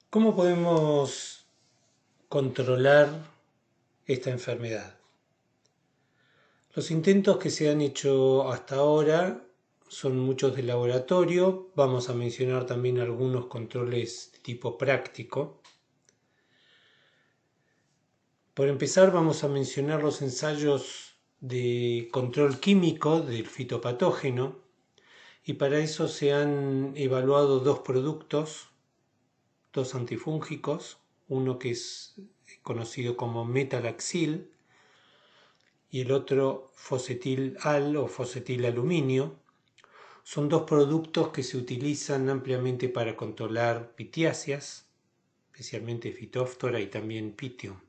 ¿Cómo podemos controlar esta enfermedad? Los intentos que se han hecho hasta ahora son muchos de laboratorio. Vamos a mencionar también algunos controles de tipo práctico. Por empezar, vamos a mencionar los ensayos de control químico del fitopatógeno, y para eso se han evaluado dos productos, dos antifúngicos, uno que es conocido como metalaxil y el otro fosetil-al o fosetil-aluminio. Son dos productos que se utilizan ampliamente para controlar pitiáceas, especialmente Phytophthora y también Pythium.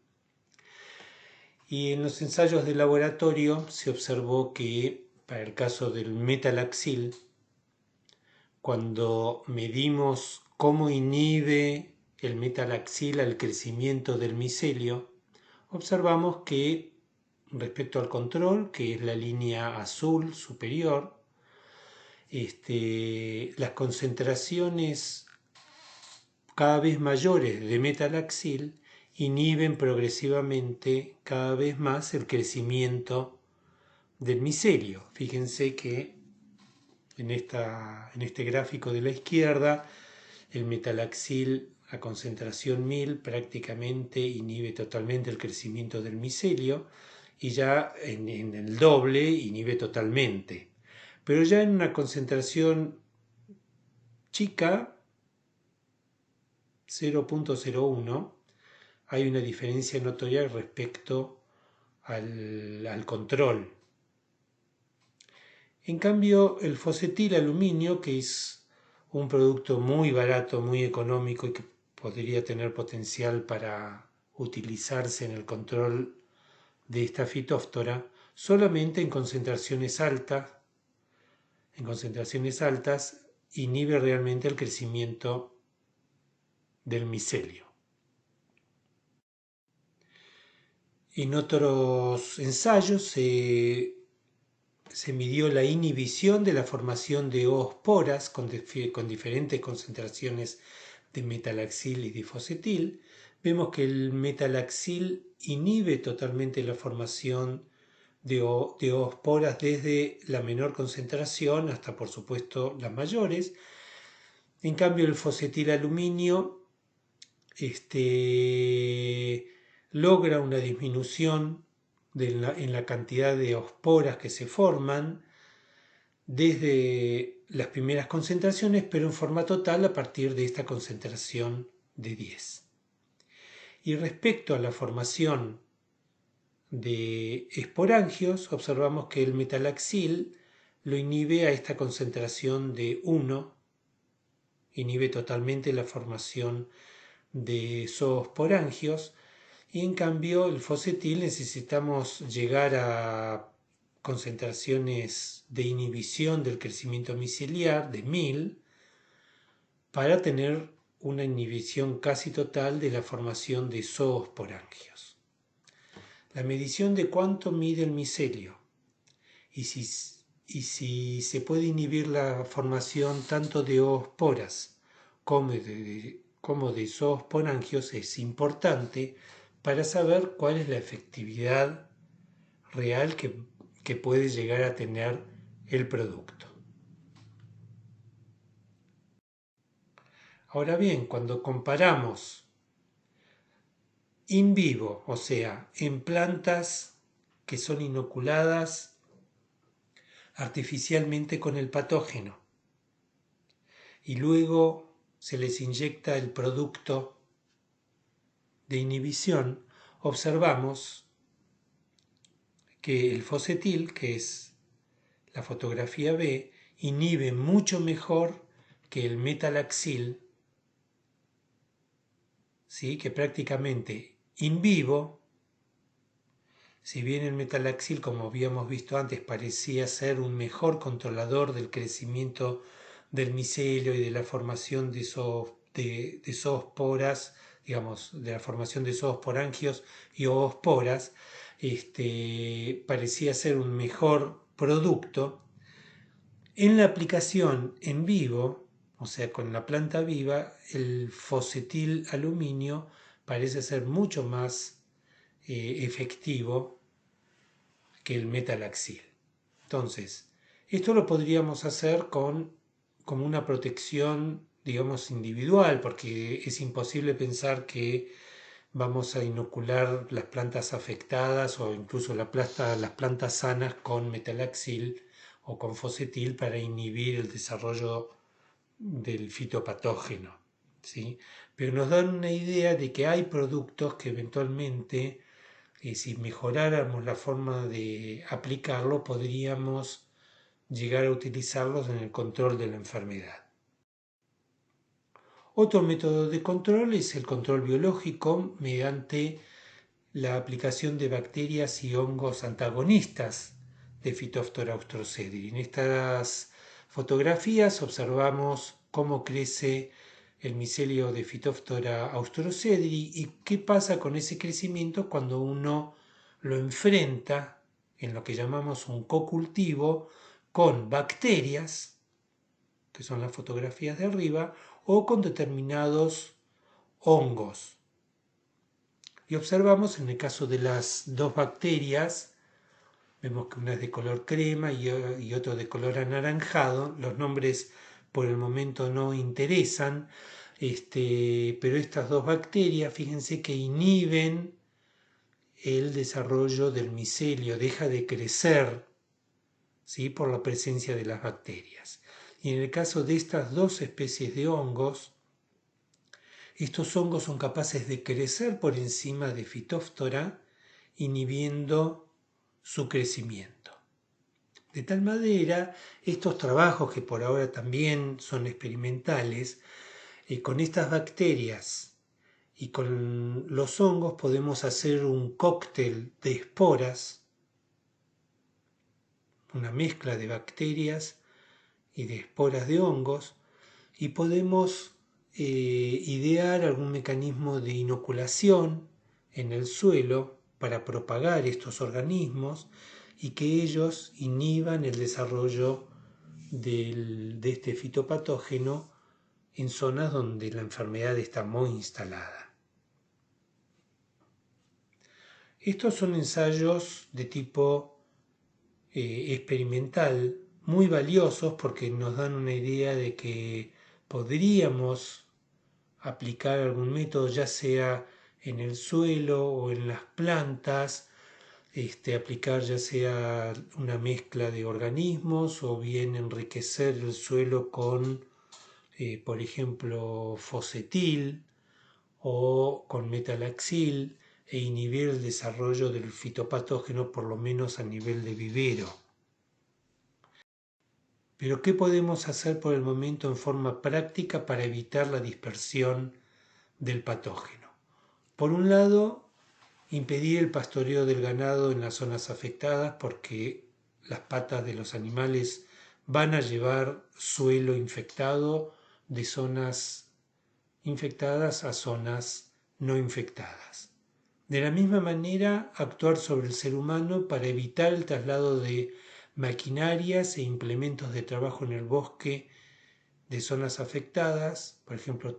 Y en los ensayos de laboratorio se observó que para el caso del metalaxil, cuando medimos cómo inhibe el metalaxil al crecimiento del micelio, observamos que respecto al control, que es la línea azul superior, las concentraciones cada vez mayores de metalaxil inhiben progresivamente cada vez más el crecimiento del micelio. Fíjense que en este gráfico de la izquierda, el metalaxil a concentración 1000 prácticamente inhibe totalmente el crecimiento del micelio, y ya en el doble inhibe totalmente. Pero ya en una concentración chica, 0.01, hay una diferencia notoria respecto al control. En cambio, el fosetil aluminio, que es un producto muy barato, muy económico y que podría tener potencial para utilizarse en el control de esta fitóftora, solamente en concentraciones altas inhibe realmente el crecimiento del micelio. En otros ensayos se midió la inhibición de la formación de oosporas con diferentes concentraciones de metalaxil y difosetil. Vemos que el metalaxil inhibe totalmente la formación de oosporas desde la menor concentración hasta, por supuesto, las mayores. En cambio, el fosetilaluminio logra una disminución en la cantidad de oosporas que se forman desde las primeras concentraciones, pero en forma total a partir de esta concentración de 10. Y respecto a la formación de esporangios, observamos que el metalaxil lo inhibe a esta concentración de 1, inhibe totalmente la formación de zoosporangios, y en cambio el fosetil necesitamos llegar a concentraciones de inhibición del crecimiento miceliar de 1000 para tener una inhibición casi total de la formación de zoosporangios. La medición de cuánto mide el micelio y si se puede inhibir la formación tanto de oosporas como de zoosporangios es importante para saber cuál es la efectividad real que puede llegar a tener el producto. Ahora bien, cuando comparamos in vivo, o sea, en plantas que son inoculadas artificialmente con el patógeno, y luego se les inyecta el producto de inhibición, observamos que el fosetil, que es la fotografía B, inhibe mucho mejor que el metalaxil, ¿sí? Que prácticamente in vivo, si bien el metalaxil, como habíamos visto antes, parecía ser un mejor controlador del crecimiento del micelio y de la formación de zoosporas, digamos, de la formación de zoosporangios y oosporas, parecía ser un mejor producto. En la aplicación en vivo, o sea, con la planta viva, el fosetil aluminio parece ser mucho más efectivo que el metalaxil. Entonces, esto lo podríamos hacer como una protección, digamos, individual, porque es imposible pensar que vamos a inocular las plantas afectadas o incluso las plantas sanas con metalaxil o con fosetil para inhibir el desarrollo del fitopatógeno, ¿sí? Pero nos dan una idea de que hay productos que eventualmente, si mejoráramos la forma de aplicarlo, podríamos llegar a utilizarlos en el control de la enfermedad. Otro método de control es el control biológico mediante la aplicación de bacterias y hongos antagonistas de Phytophthora austrocedri. En estas fotografías observamos cómo crece el micelio de Phytophthora austrocedri y qué pasa con ese crecimiento cuando uno lo enfrenta en lo que llamamos un cocultivo con bacterias, que son las fotografías de arriba, o con determinados hongos. Y observamos en el caso de las dos bacterias, vemos que una es de color crema y otro de color anaranjado. Los nombres por el momento no interesan, pero estas dos bacterias, fíjense que inhiben el desarrollo del micelio, deja de crecer, ¿sí?, por la presencia de las bacterias. Y en el caso de estas dos especies de hongos, estos hongos son capaces de crecer por encima de Phytophthora, inhibiendo su crecimiento. De tal manera, estos trabajos, que por ahora también son experimentales, con estas bacterias y con los hongos podemos hacer un cóctel de esporas, una mezcla de bacterias y de esporas de hongos, y podemos idear algún mecanismo de inoculación en el suelo para propagar estos organismos y que ellos inhiban el desarrollo de este fitopatógeno en zonas donde la enfermedad está muy instalada. Estos son ensayos de tipo experimental muy valiosos porque nos dan una idea de que podríamos aplicar algún método, ya sea en el suelo o en las plantas, aplicar ya sea una mezcla de organismos o bien enriquecer el suelo con, por ejemplo, fosetil o con metalaxil e inhibir el desarrollo del fitopatógeno por lo menos a nivel de vivero. Pero ¿qué podemos hacer por el momento en forma práctica para evitar la dispersión del patógeno? Por un lado, impedir el pastoreo del ganado en las zonas afectadas porque las patas de los animales van a llevar suelo infectado de zonas infectadas a zonas no infectadas. De la misma manera, actuar sobre el ser humano para evitar el traslado de maquinarias e implementos de trabajo en el bosque de zonas afectadas, por ejemplo,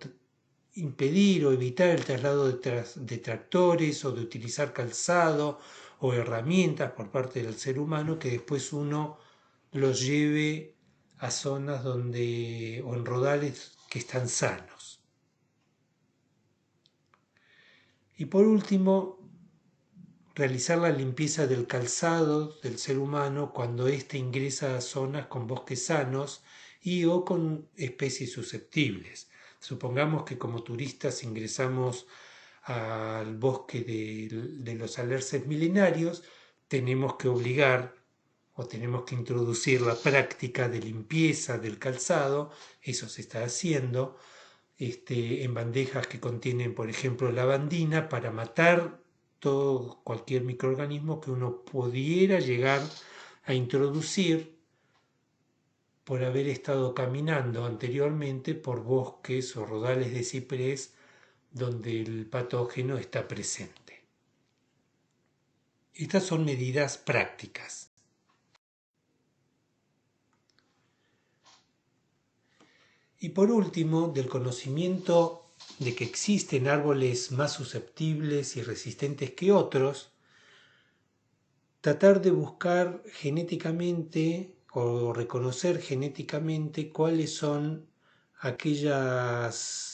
impedir o evitar el traslado de tractores o de utilizar calzado o herramientas por parte del ser humano que después uno los lleve a zonas donde o en rodales que están sanos. Y por último, realizar la limpieza del calzado del ser humano cuando éste ingresa a zonas con bosques sanos y o con especies susceptibles. Supongamos que como turistas ingresamos al bosque de los alerces milenarios, tenemos que obligar o tenemos que introducir la práctica de limpieza del calzado, eso se está haciendo, en bandejas que contienen, por ejemplo, lavandina para matar cualquier microorganismo que uno pudiera llegar a introducir por haber estado caminando anteriormente por bosques o rodales de ciprés donde el patógeno está presente. Estas son medidas prácticas. Y por último, del conocimiento de que existen árboles más susceptibles y resistentes que otros, tratar de buscar genéticamente o reconocer genéticamente cuáles son aquellos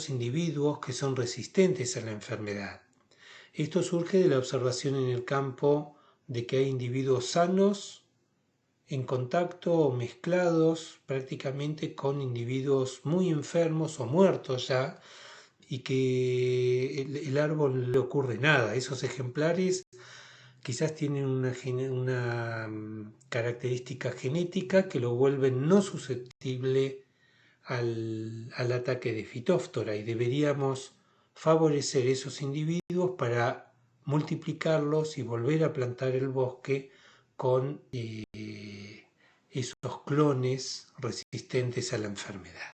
individuos que son resistentes a la enfermedad. Esto surge de la observación en el campo de que hay individuos sanos en contacto o mezclados prácticamente con individuos muy enfermos o muertos ya, y que el árbol no le ocurre nada. Esos ejemplares quizás tienen una característica genética que lo vuelven no susceptible al ataque de Phytophthora, y deberíamos favorecer esos individuos para multiplicarlos y volver a plantar el bosque con esos clones resistentes a la enfermedad.